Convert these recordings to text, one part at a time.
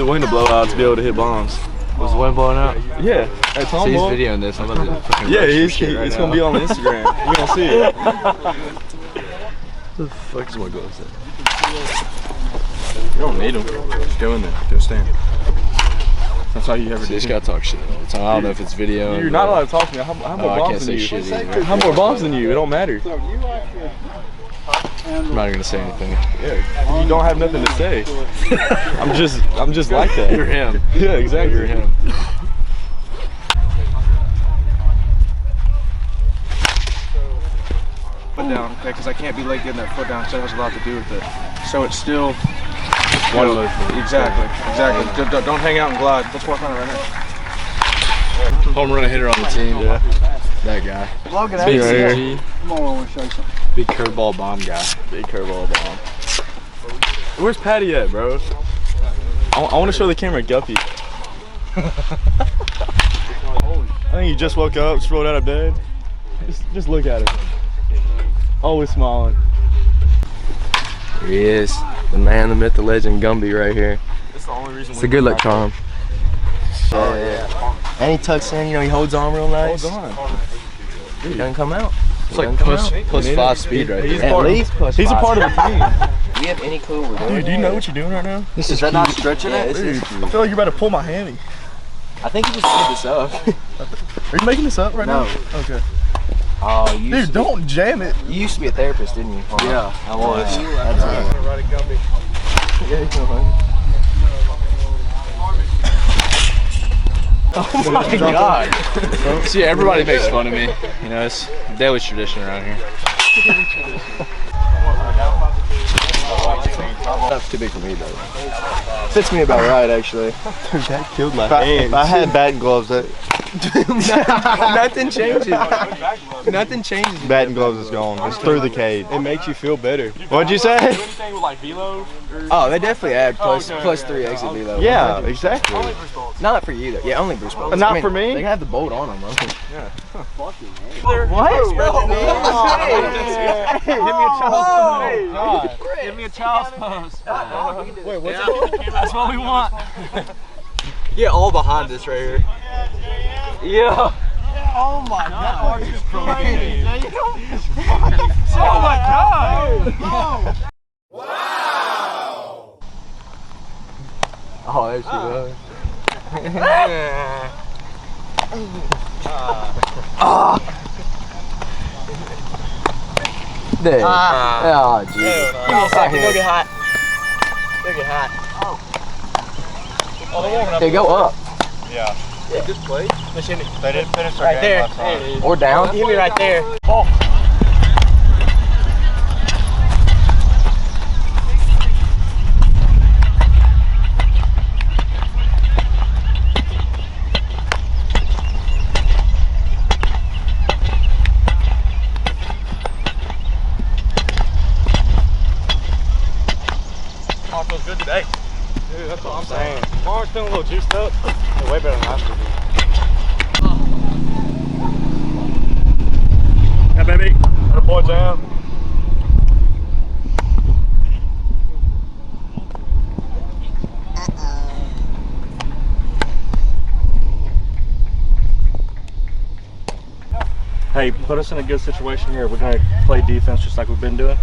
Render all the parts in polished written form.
the window blow out to be able to hit bombs. Was the wind blowing out? Yeah. That's so he's videoing this. I'm about to fucking it's gonna be on Instagram. You're gonna see it. What the fuck is my gloves at? You don't need them. Just go in there. Go stand. That's all you ever do. Just gotta talk shit all the time. I don't know if it's video. You're not allowed to talk to me. I have more bombs than you. I have more bombs than you. It don't matter. I'm not even gonna say anything. Yeah, you don't have nothing to say. I'm just like that. You're him. Yeah, exactly. You're him. Foot down, okay, because I can't be late getting that foot down, so it has a lot to do with it. So it's still one of those things. Exactly. Don't hang out and glide. Let's work on it right now. Home run hitter on the team. Yeah. That guy. Big CG. Come on, I want to show you something. Big curveball bomb guy. Big curveball bomb. Where's Patty at, bro? I want to show the camera Guppy. I think he just woke up, just rolled out of bed. Just look at him. Always smiling. Here he is. The man, the myth, the legend, Gumby right here. That's the only reason. It's a good luck charm. Oh yeah. And he tucks in, you know, he holds on real nice. Holds on. He doesn't come out. It's like plus 5 speed right there. At least plus 5. He's a part of the team. Do you have any clue what we're doing? Dude, do you know what you're doing right now? Is that not stretching it? Dude, I feel like you're about to pull my hammy. I think you just made this up. Are you making this up right now? Okay. Oh, dude, don't jam it. You used to be a therapist, didn't you? Yeah, I was. That's right. Yeah, you know, Oh my god. See, everybody makes fun of me. You know, it's a daily tradition around here. That's too big for me though. Fits me about right actually. Dude, that killed my hands. If I had batting gloves, Nothing changes. Nothing changes. batting gloves is gone. It's through the cage. It makes you feel better. What'd you say? Anything with like velo? Oh, they definitely add plus 3 exit velo. Yeah, exactly. Not for you though. Yeah, only Bruce Bolt. Not for me? They have the bolt on them, bro. Yeah. What? Give me a child's pose. Wait, what's That's what we want. Yeah, all behind us right here. Yeah. Oh my god. Oh my god. Wow. Oh, there she was. There. Oh, jeez. Give me a second. Go get hot. Go get hot. Okay, go up. Yeah. Just play. They didn't finish their Right game there. last time. Or down. Give me right there. Oh. feels good today. Dude, that's what I'm saying. Mark's feeling a little juiced up. They're way better than last week. Yeah, baby. That a boy jam. Hey, put us in a good situation here. We're going to play defense just like we've been doing.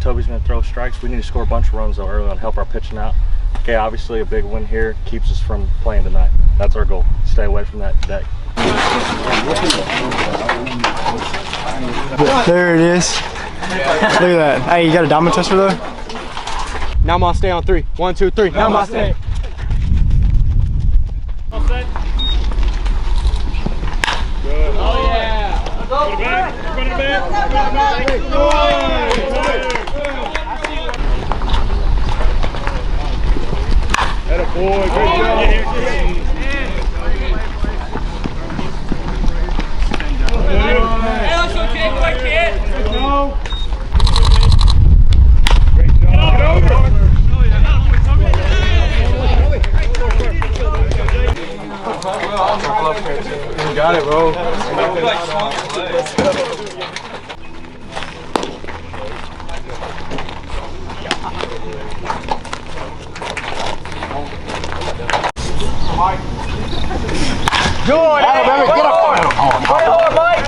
Toby's going to throw strikes. We need to score a bunch of runs though early on, help our pitching out. Okay, obviously a big win here keeps us from playing tonight. That's our goal. Stay away from that deck. There it is. Look at that. Hey, you got a diamond tester though? Namaste on 3. 1, 2, 3. Namaste. Good. Oh yeah. Go to bed. Go to bed. Go That a boy. Good job. Hey, let's go kick, quick kid. No. Great job. Get over. You got it, bro. Good. Hey, baby, get up. Play hard, Mike.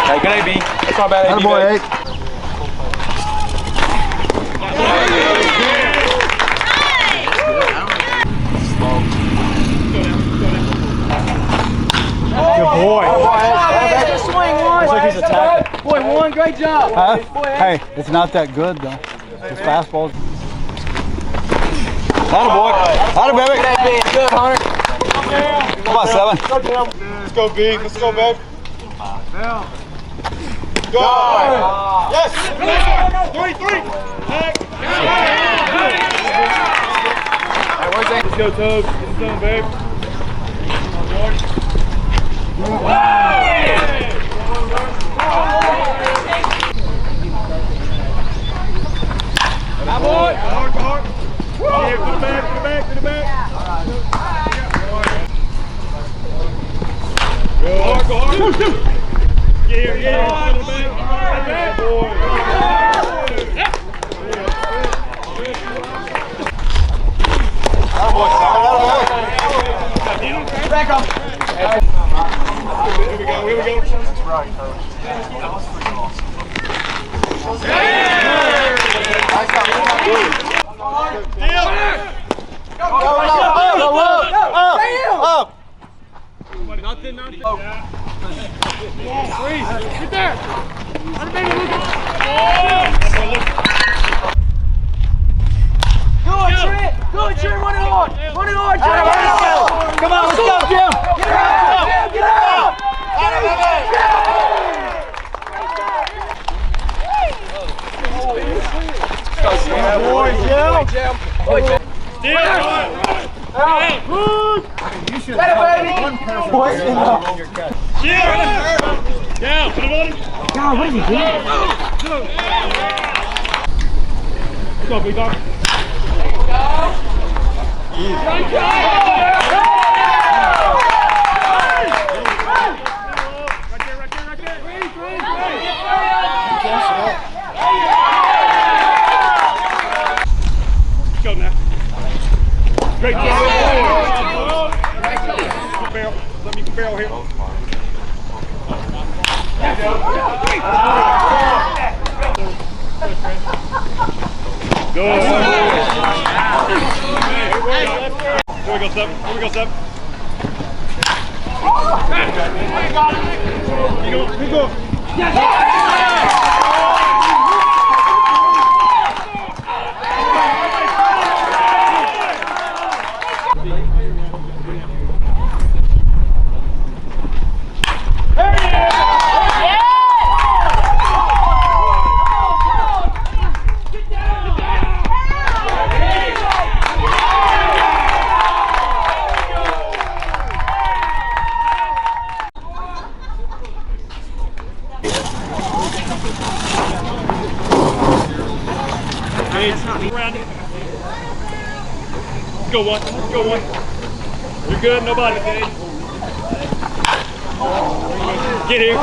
Hey, good AB. That's not bad AB. Boy, hey. Good boy. Just swing one. Looks like he's attacking. Boy, one. Great job. Huh? Hey, it's not that good though. His fastball. Atta boy. Atta baby. Good, Hunter. Come on, 7. Let's go, B. Let's go, babe. Go. Yes. 3-3. Let's go, Toad. Get it done, babe. Boy. Hard. Here, to the back. Go hard. Get here. To the back. Boy. Back up. Here we go. That's right, Coach. Up. Nothing. Freeze. Get there. Good, Trent. Good, Trent. Run it hard, Trent. Come on, let's go, Jim. Get out. Boy, Jim. You should have one person Down. Put it on him. God, what is he doing? Let's go, big dog. Go now. Great job. Barrel. Let me barrel here. Good. Here we go, 7. You go. Around it. Let's go one. You're good, nobody. Get here.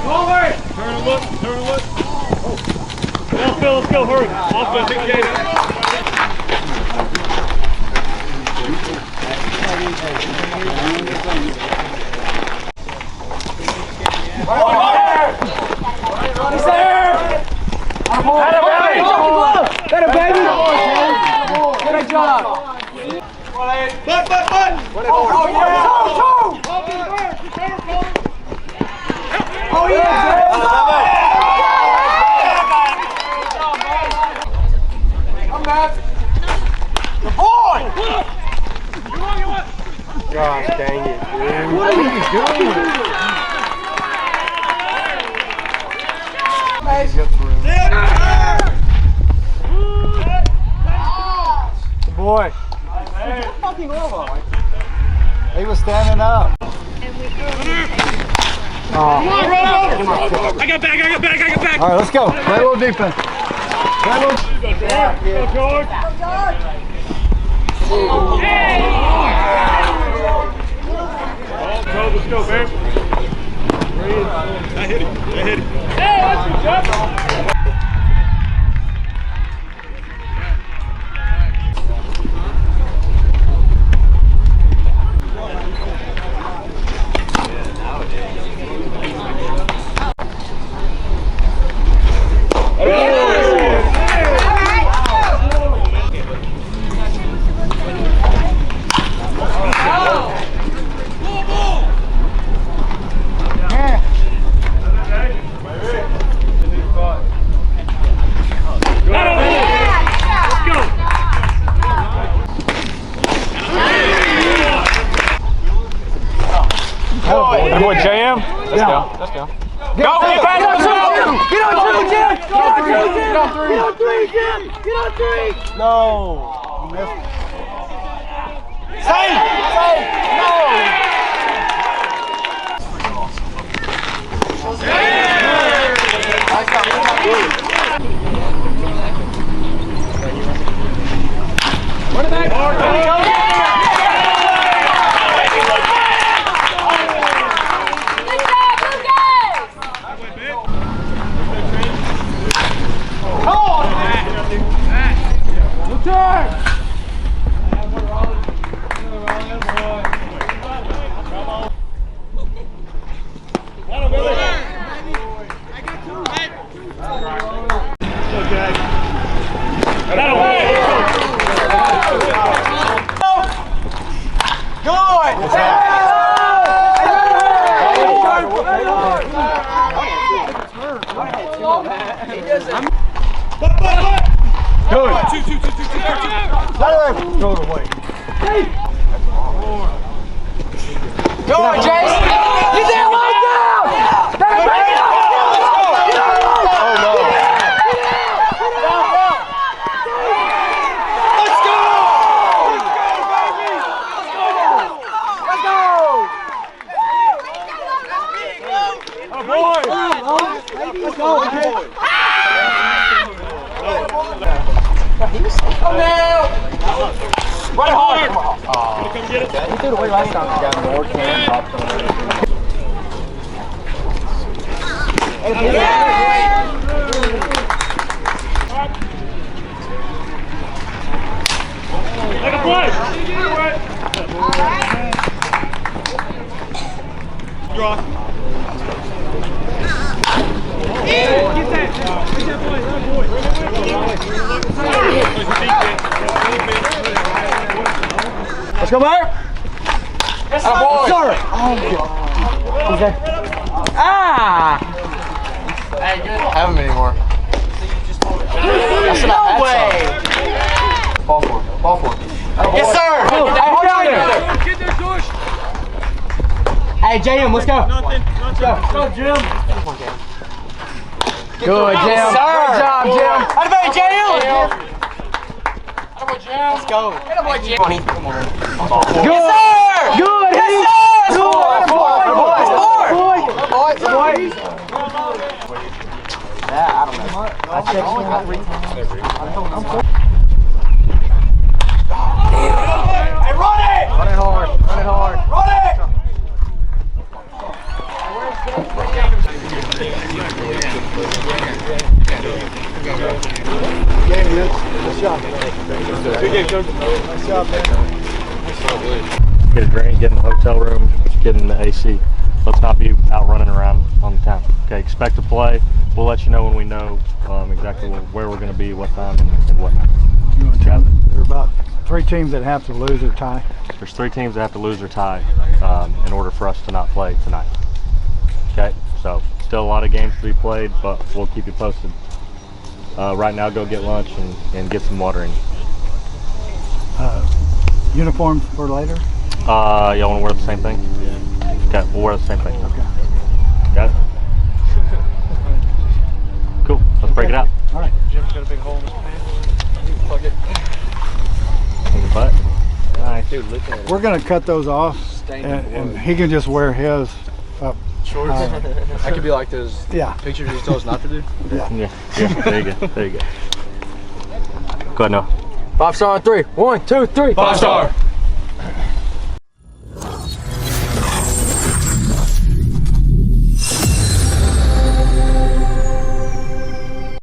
Over. Turn and look. Come on, Phil, let's go, hurry. Offense, big game. He's there. Better, baby. Good job. Butt. Oh, yeah. Come back. Good boy. Gosh, dang it, dude. What are you doing? Good boy. He was standing up. I got back. All right, let's go. Play a little defense. Go, George. Let's go, man. I hit it. Hey, that's good job. That boy JM. Let's go. Let's go. Go! Get back on two! Get on two, Jim! Get on three, Jim! Get on three, Jim! Get on three! No. You missed it. Save! No! Run it back! Go on, Jace! Get that line down! Let's go! Let's go! Oh boy! Let's go, man! Come now! Run it hard! Come get it. He threw it away last time. He got more can popped on it. Take a play! Draw. Let's go, Mark. Yes, sir! Sir. Oh, God. Ah! Hey, good. I don't have him anymore. No way! Ball for it. Ball for it. Yes, sir! Hey, hold on there! Hey, JM, let's go. Nothing. Go, Jim. Good, Jim. Yes, sir. Good job, Jim. How about JM? Let's go. Come on. Good. Yes, sir! Good. Yes, sir! Hey, run it! Run it hard. Run it hard. Run it! Get a drink, get in the hotel room, get in the AC. Let's not be out running around on the town. Okay, expect to play. We'll let you know when we know exactly where we're going to be, what time, and whatnot. There are about 3 teams that have to lose or tie. There's 3 teams that have to lose or tie in order for us to not play tonight. Okay, so still a lot of games to be played, but we'll keep you posted. Right now, go get lunch and get some water in you. Uniforms for later? Y'all want to wear the same thing? Okay, we'll wear the same thing. Okay. Got it? Cool, let's break it out. All right. Jim's got a big hole in his pants. You can plug it. In the butt. Nice. Dude, look at it. We're going to cut those off, and he can just wear his up. Shorts. That could be like those pictures he told us not to do. Yeah, there you go. There you go. Go ahead, Noah. 5 star on 3. 1, 2, 3. 5 star.